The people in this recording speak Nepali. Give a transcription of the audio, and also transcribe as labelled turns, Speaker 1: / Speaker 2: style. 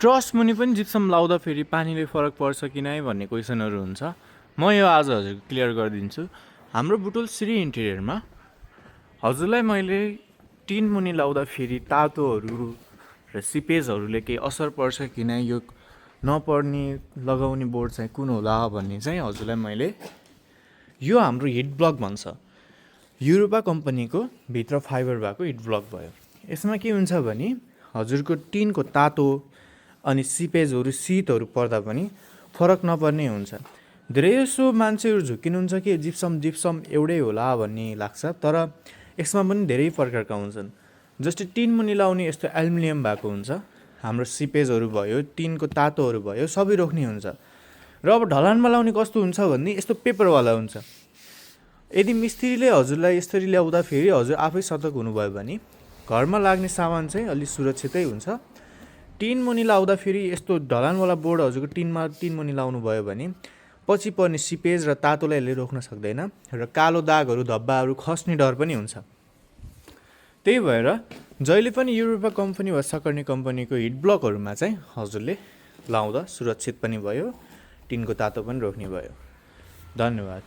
Speaker 1: ट्रस्ट मुनि पनि जिप्सम लाउँदाखेरि पानीले फरक पर्छ कि नै भन्ने क्वेसनहरू हुन्छ। म यो आज हजुरको क्लियर गरिदिन्छु। हाम्रो बुटोल श्री इन्टेरियरमा हजुरलाई मैले टिन मुनि लाउँदाखेरि तातोहरू र सिपेजहरूले केही असर पर्छ कि नै, यो नपर्ने लगाउने बोर्ड चाहिँ कुन होला भन्ने चाहिँ हजुरलाई मैले यो हाम्रो हिट ब्लक भन्छ, युरोपा कम्पनीको भित्र फाइबर भएको हिट ब्लक भयो। यसमा के हुन्छ भने हजुरको टिनको तातो अनि सिपेजहरू शीतहरू पर्दा पनि फरक नपर्ने हुन्छ। धेरै जसो मान्छेहरू झुक्किनुहुन्छ कि जिप्सम एउटै होला भन्ने लाग्छ, तर यसमा पनि धेरै प्रकारका हुन्छन्। जस्तै टिन मुनि लाउने यस्तो एल्युमिनियम भएको हुन्छ, हाम्रो सिपेजहरू भयो, टिनको तातोहरू भयो, सबै रोक्ने हुन्छ। र अब ढलानमा लाउने कस्तो हुन्छ भने यस्तो पेपरवाला हुन्छ। यदि मिस्त्रीले हजुरलाई यसरी ल्याउँदाखेरि हजुर आफै सतर्क हुनुभयो भने घरमा लाग्ने सामान चाहिँ अलिक सुरक्षितै हुन्छ। टिन मुनि लाउँदाखेरि यस्तो ढलानवाला बोर्ड हजुरको टिन मुनि लाउनु भयो भने पछि पर्ने सिपेज र तातोलाई यसले रोक्न सक्दैन र कालो दागहरू धब्बाहरू खस्ने डर पनि हुन्छ। त्यही भएर जहिले पनि युरोपा कम्पनी वा सकर्नी कम्पनीको हिट ब्लकहरूमा चाहिँ हजुरले लाउँदा सुरक्षित पनि भयो, टिनको तातो पनि रोक्ने भयो। धन्यवाद।